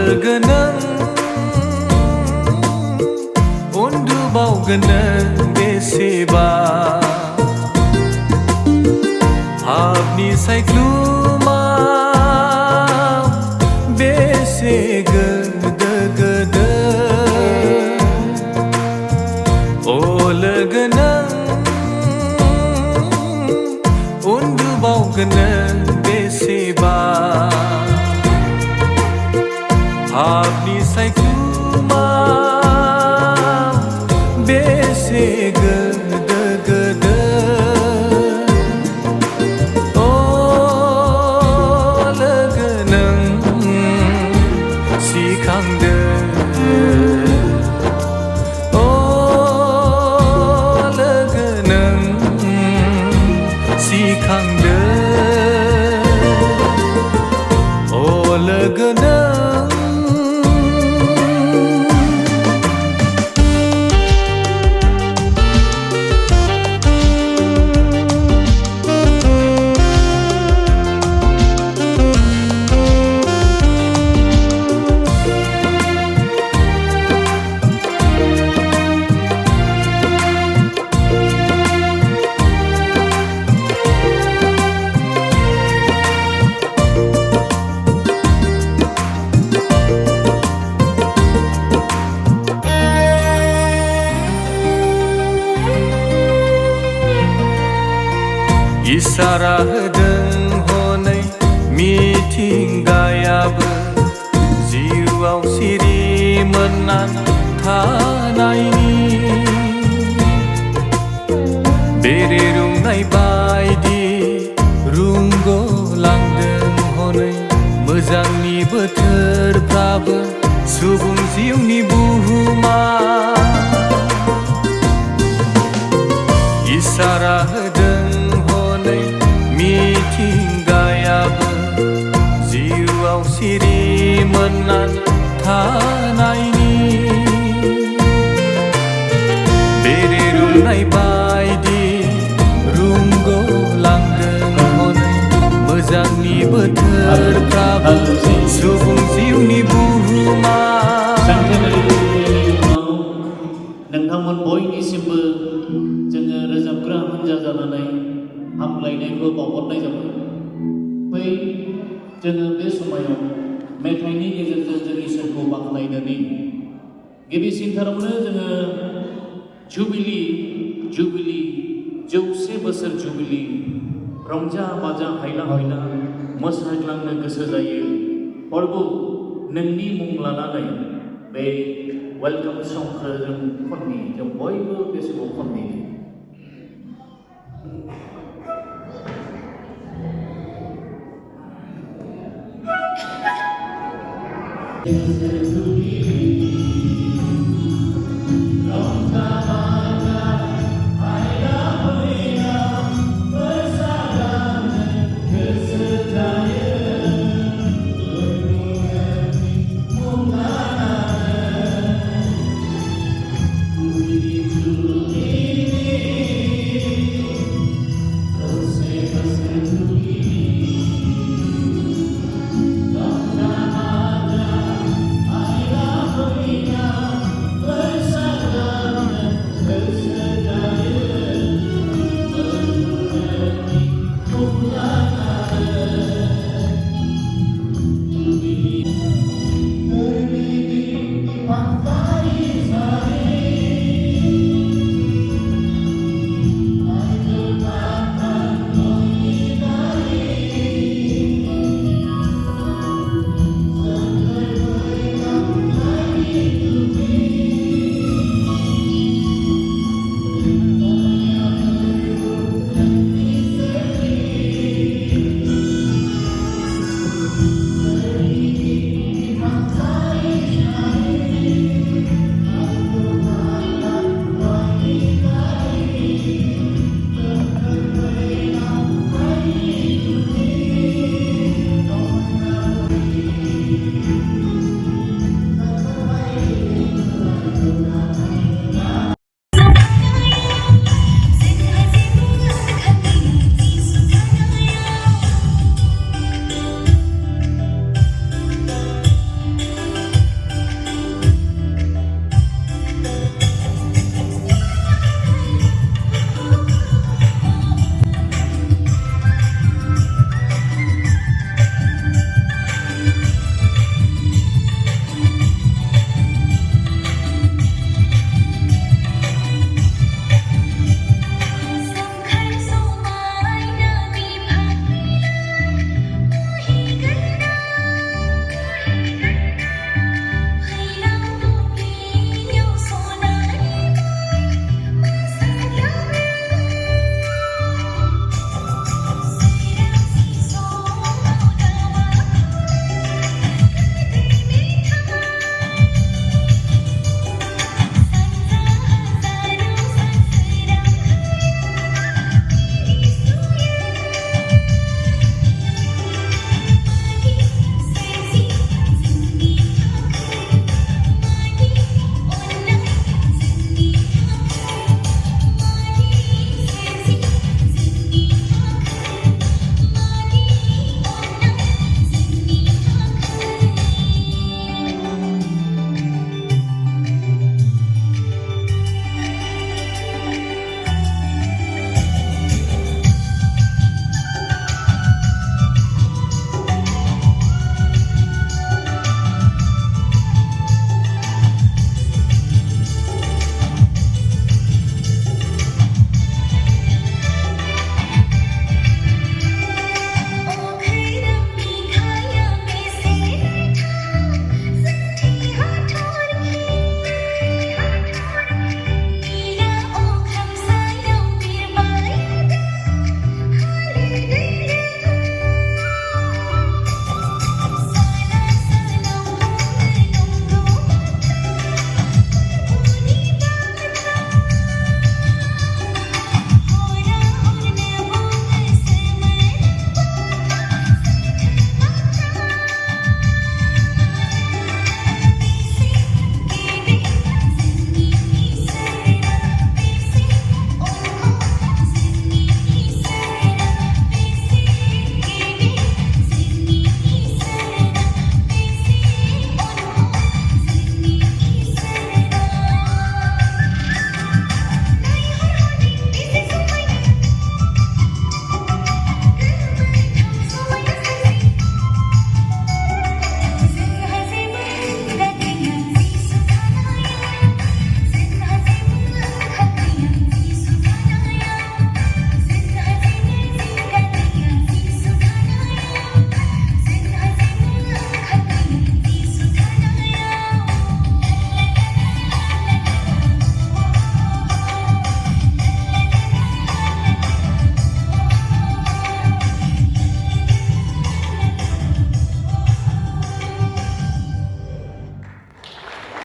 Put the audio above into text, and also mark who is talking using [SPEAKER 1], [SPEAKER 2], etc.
[SPEAKER 1] Logo नों उन्दुबावगोन नों बेसेबा हाबनि सायख्लुमाव बेसे गोदो गोदो अ लोगो नों उन्दुबावगोन नों बेसेबा हाबनि सायख्लुमाव बेसे गोदो गोदो अ लोगो नों सिखांदो अ लोगो नों सिखांदो अ लोगो नों इसारा होदों हनै मिथिंगायाबो जिउआव सिरि मोननानै थानायनि बेरे रुंनाय बायदि रुंग'लांदों हनै मोजांनि बोथोरफ्राबो सुबुं जिउनि बुहुमा इसारा होदों मिथिंगायाबो जिउआव सिरि मोननानै थानायनि बेरे रुंनाय बायदि रुंग'लांदों हनै मोजांनि बोथोरफ्राबो सुबुं जिउनि बुहुमा
[SPEAKER 2] नोंथांमोन बयनिसिमबो जोङो रोजाबग्रा हानजा जानानै हामलायनायखौ बावहरनाय जाबाय। बै जोङो बे समायाव मेथाइनि गेजेरजों जों इसोरखौ बाख्नायनानै गिबिसिनथारावनो जोङो जुबिली 100 बोसोर जुबिली रंजा बाजा हायला हायला मोसाग्लांनो गोसो जायो प्रभु नोंनि मुं लानानै बे वेलकाम संखौ जों खननि जों बयबो बे समाव खननि